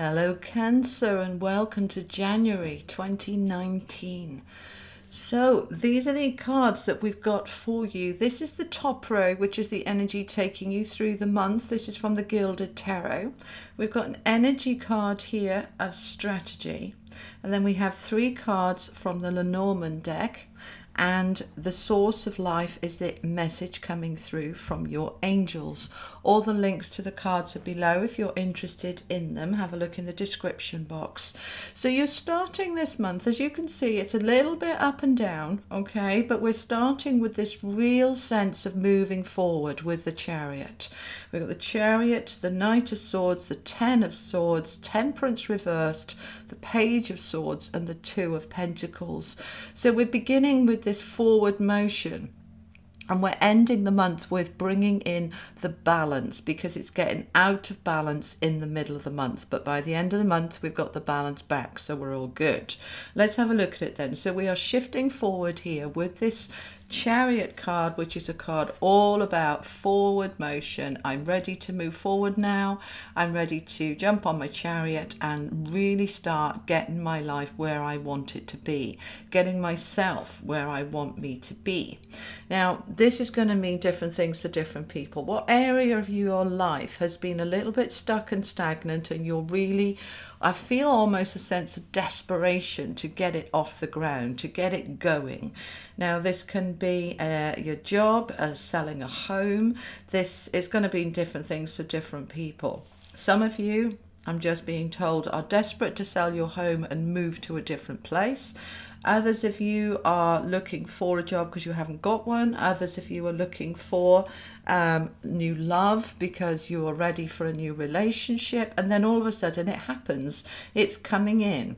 Hello Cancer and welcome to January 2019. So these are the cards that we've got for you. This is the top row, which is the energy taking you through the month. This is from the Gilded Tarot. We've got an energy card here of strategy. And then we have 3 cards from the Lenormand deck. And the source of life is the message coming through from your angels. All the links to the cards are below if you're interested in them. Have a look in the description box. So you're starting this month, as you can see, it's a little bit up and down, okay? But we're starting with this real sense of moving forward with the Chariot. We've got the Chariot, the Knight of Swords, the Ten of Swords, Temperance reversed, the Page of Swords, and the Two of Pentacles. So we're beginning with this forward motion, and we're ending the month with bringing in the balance, because it's getting out of balance in the middle of the month, but by the end of the month we've got the balance back, so we're all good. Let's have a look at it then. So we are shifting forward here with this Chariot card, which is a card all about forward motion. I'm ready to move forward now. I'm ready to jump on my chariot and really start getting my life where I want it to be, getting myself where I want me to be. Now, this is going to mean different things to different people. What area of your life has been a little bit stuck and stagnant, and you're really, I feel almost a sense of desperation to get it off the ground, to get it going. Now, this can be your job, selling a home. This is going to be different things for different people. Some of you, I'm just being told, are desperate to sell your home and move to a different place. Others of you are looking for a job because you haven't got one. Others of you are looking for new love because you are ready for a new relationship. And then all of a sudden it happens. It's coming in.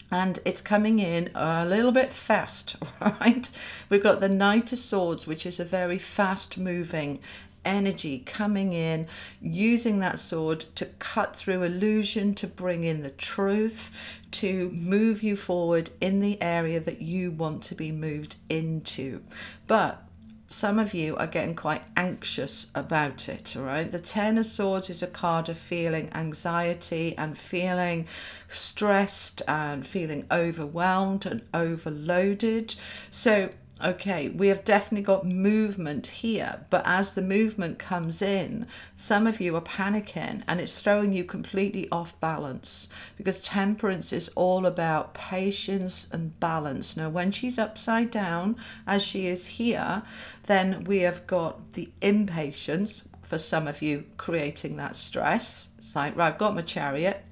And it's coming in a little bit fast, right? We've got the Knight of Swords, which is a very fast moving energy coming in, using that sword to cut through illusion, to bring in the truth, to move you forward in the area that you want to be moved into. But some of you are getting quite anxious about it, all right? The Ten of Swords is a card of feeling anxiety and feeling stressed and feeling overwhelmed and overloaded. So, okay, we have definitely got movement here, but as the movement comes in, some of you are panicking and it's throwing you completely off balance, because Temperance is all about patience and balance. Now, when she's upside down, as she is here, then we have got the impatience for some of you, creating that stress. It's like, right, I've got my chariot.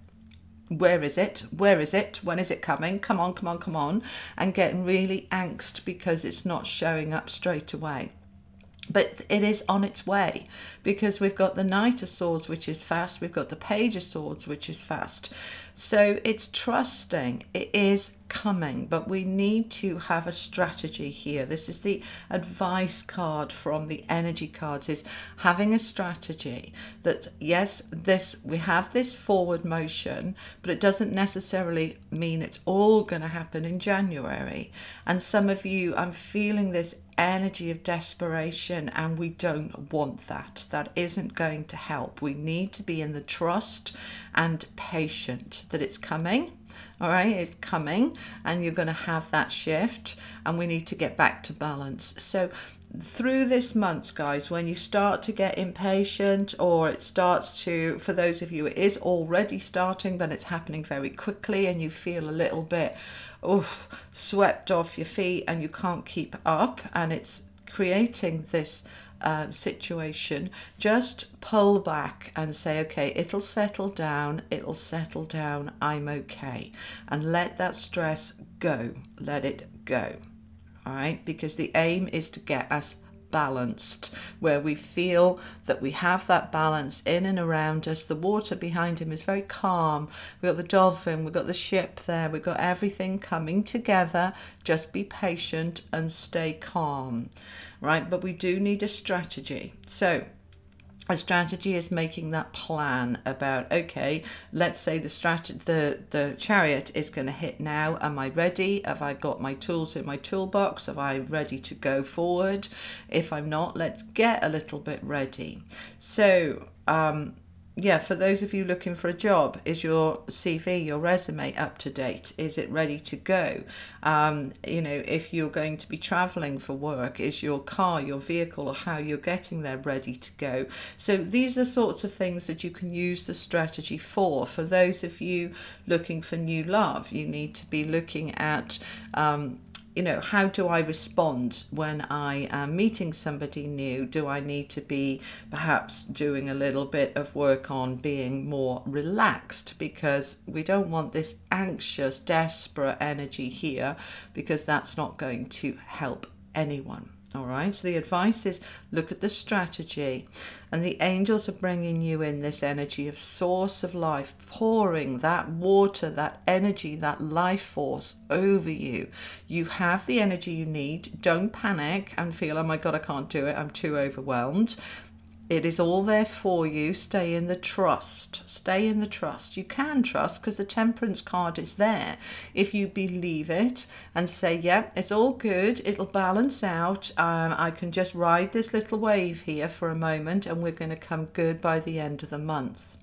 Where is it? Where is it? When is it coming? Come on, come on, come on. And getting really angst because it's not showing up straight away. But it is on its way, because we've got the Knight of Swords, which is fast. We've got the Page of Swords, which is fast. So it's trusting. It is coming, but we need to have a strategy here. This is the advice card from the energy cards, is having a strategy that, yes, we have this forward motion, but it doesn't necessarily mean it's all going to happen in January. And some of you, I'm feeling this energy of desperation, and we don't want that. That isn't going to help. We need to be in the trust and patient that it's coming. All right, it's coming, and you're going to have that shift, and we need to get back to balance. So through this month, guys, when you start to get impatient, or it starts to, for those of you it is already starting, but it's happening very quickly, and you feel a little bit swept off your feet and you can't keep up, and it's creating this situation, just pull back and say, okay, it'll settle down, I'm okay, and let that stress go, let it go. All right, because the aim is to get us balanced, where we feel that we have that balance in and around us. The water behind him is very calm. We've got the dolphin, we've got the ship there, we've got everything coming together. Just be patient and stay calm, right? But we do need a strategy. So a strategy is making that plan about, okay, let's say the chariot is going to hit now. Am I ready? Have I got my tools in my toolbox? Am I ready to go forward? If I'm not, let's get a little bit ready. So yeah, for those of you looking for a job, is your CV, your resume up to date? Is it ready to go? You know, if you're going to be traveling for work, is your car, your vehicle, or how you're getting there ready to go? So these are sorts of things that you can use the strategy for. For those of you looking for new love, you need to be looking at you know, how do I respond when I am meeting somebody new? Do I need to be perhaps doing a little bit of work on being more relaxed? Because we don't want this anxious, desperate energy here, because that's not going to help anyone. All right, so the advice is look at the strategy, and the angels are bringing you in this energy of source of life, pouring that water, that energy, that life force over you. You have the energy you need. Don't panic and feel, oh my God, I can't do it, I'm too overwhelmed. It is all there for you. Stay in the trust. Stay in the trust. You can trust because the Temperance card is there. If you believe it and say, yeah, it's all good, it'll balance out. I can just ride this little wave here for a moment and we're going to come good by the end of the month.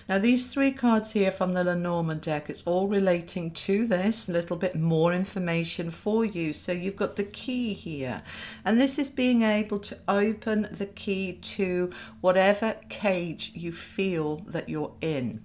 Now these three cards here from the Lenormand deck, it's all relating to this, a little bit more information for you. So you've got the key here, and this is being able to open the key to whatever cage you feel that you're in.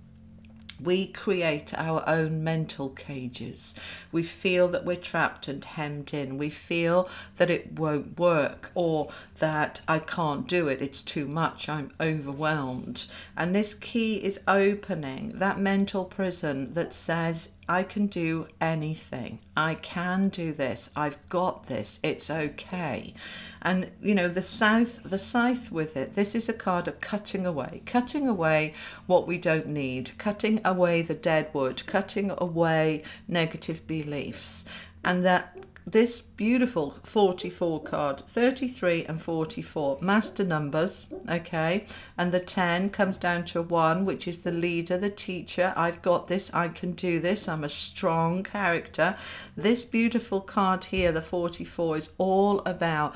We create our own mental cages. We feel that we're trapped and hemmed in. We feel that it won't work, or that I can't do it, it's too much, I'm overwhelmed. And this key is opening that mental prison that says, I can do anything. I can do this. I've got this. It's okay. And, you know, the scythe with it, this is a card of cutting away what we don't need, cutting away the dead wood, cutting away negative beliefs. And that this beautiful 44 card, 33 and 44, master numbers, okay, and the 10 comes down to 1, which is the leader, the teacher. I've got this, I can do this, I'm a strong character. This beautiful card here, the 44, is all about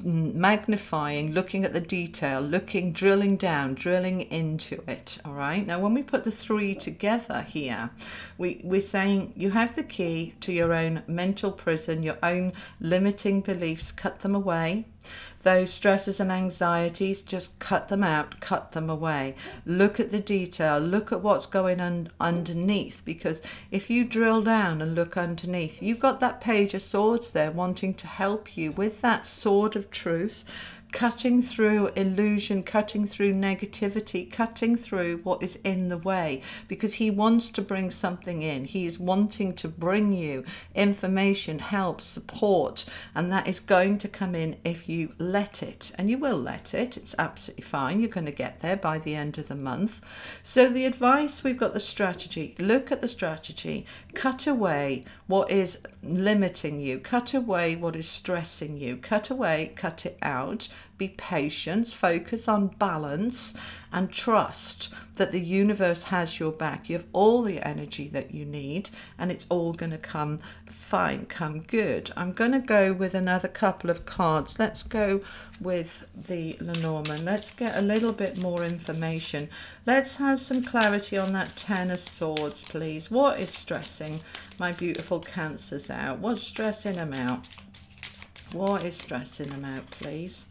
magnifying, looking at the detail, drilling down, drilling into it. All right, now when we put the 3 together here, we're saying you have the key to your own mental prison, your own limiting beliefs. Cut them away. Those stresses and anxieties, just cut them out, cut them away. Look at the detail, look at what's going on underneath, because if you drill down and look underneath, you've got that Page of Swords there wanting to help you with that sword of truth, cutting through illusion, cutting through negativity, cutting through what is in the way, because he wants to bring something in. He is wanting to bring you information, help, support, and that is going to come in if you let it, and you will let it. It's absolutely fine. You're going to get there by the end of the month. So the advice, we've got the strategy. Look at the strategy. Cut away what is limiting you. Cut away what is stressing you. Cut away, cut it out. Be patient, focus on balance, and trust that the universe has your back. You have all the energy that you need, and it's all going to come fine, come good. I'm going to go with another couple of cards. Let's go with the Lenormand. Let's get a little bit more information. Let's have some clarity on that 10 of Swords, please. What is stressing my beautiful Cancers out? What's stressing them out? What is stressing them out, please?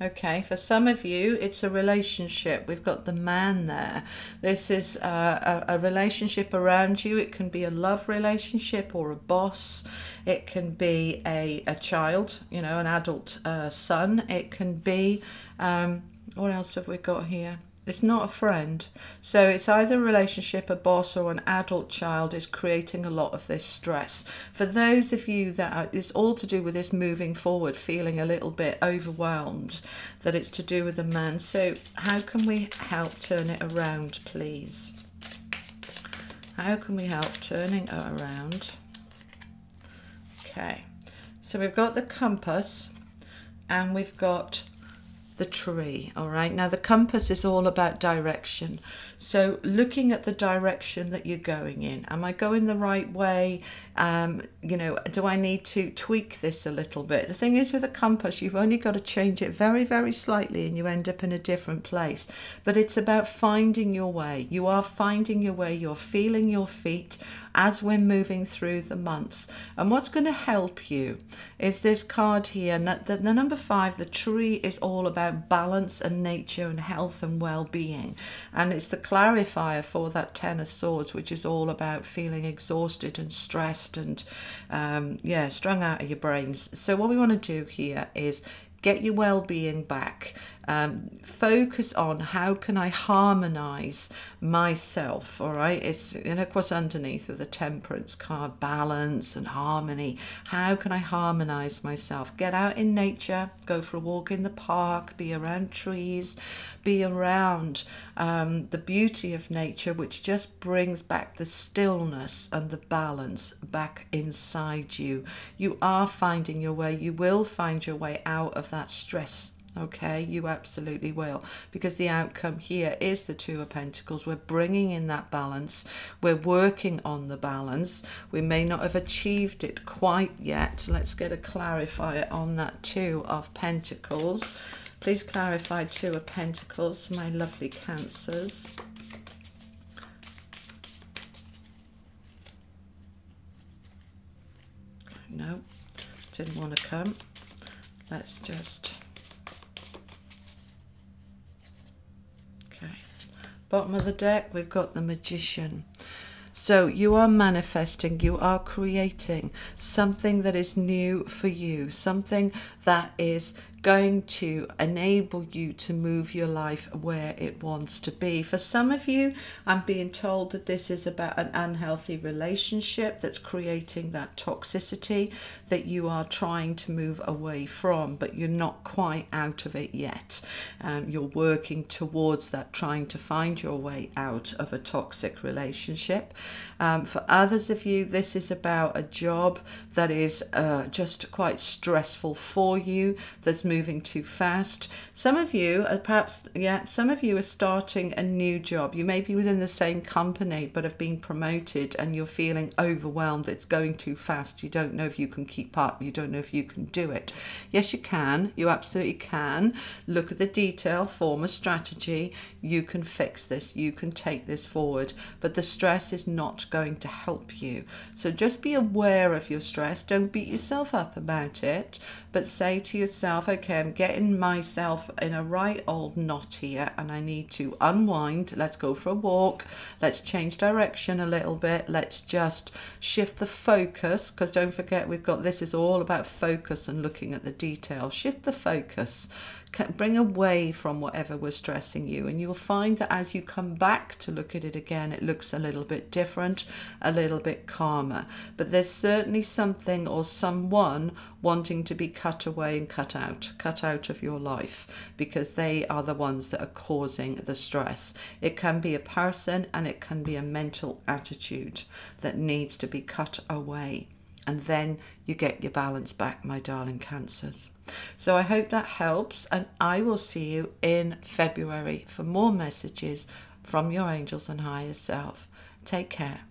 Okay, for some of you, it's a relationship. We've got the Man there. This is a relationship around you. It can be a love relationship or a boss. It can be a child, you know, an adult son. It can be, what else have we got here? It's not a friend. So it's either a relationship, a boss, or an adult child is creating a lot of this stress. For those of you that it's all to do with this moving forward, feeling a little bit overwhelmed, that it's to do with the Man. So how can we help turn it around, please? How can we help turning it around? Okay, so we've got the Compass, and we've got the tree. All right, now the compass is all about direction, so looking at the direction that you're going in. Am I going the right way? You know, do I need to tweak this a little bit? The thing is, with a compass, you've only got to change it very, very slightly and you end up in a different place. But it's about finding your way. You are finding your way. You're feeling your feet as we're moving through the months. And what's going to help you is this card here. The number 5, the tree, is all about balance and nature and health and well-being. And it's the clarifier for that 10 of Swords, which is all about feeling exhausted and stressed and yeah, strung out of your brains. So what we want to do here is get your well-being back. Focus on how can I harmonize myself. All right, it's, and of course underneath with the Temperance card, balance and harmony. How can I harmonize myself? Get out in nature, go for a walk in the park, be around trees, be around the beauty of nature, which just brings back the stillness and the balance back inside you. You are finding your way. You will find your way out of that stress. Okay, you absolutely will, because the outcome here is the 2 of Pentacles. We're bringing in that balance. We're working on the balance. We may not have achieved it quite yet. Let's get a clarifier on that 2 of Pentacles. Please clarify 2 of Pentacles, my lovely Cancers. No, didn't want to come. Let's just... Bottom of the deck, we've got the Magician. So you are manifesting, you are creating something that is new for you, something that is going to enable you to move your life where it wants to be. For some of you, I'm being told that this is about an unhealthy relationship that's creating that toxicity that you are trying to move away from, but you're not quite out of it yet. You're working towards that, trying to find your way out of a toxic relationship. For others of you, this is about a job that is just quite stressful for you, that's moving too fast. Some of you are perhaps, some of you are starting a new job. You may be within the same company but have been promoted and you're feeling overwhelmed. It's going too fast. You don't know if you can keep up. You don't know if you can do it. Yes, you can. You absolutely can. Look at the detail, form a strategy. You can fix this. You can take this forward. But the stress is not going to help you. So just be aware of your stress. Don't beat yourself up about it, but say to yourself, okay, I'm getting myself in a right old knot here and I need to unwind. Let's go for a walk. Let's change direction a little bit. Let's just shift the focus, because don't forget, we've got, this is all about focus and looking at the detail. Shift the focus. Bring away from whatever was stressing you, and you'll find that as you come back to look at it again, it looks a little bit different, a little bit calmer. But there's certainly something or someone wanting to be cut away and cut out of your life, because they are the ones that are causing the stress. It can be a person and it can be a mental attitude that needs to be cut away. And then you get your balance back, my darling Cancers. So I hope that helps, and I will see you in February for more messages from your angels and higher self. Take care.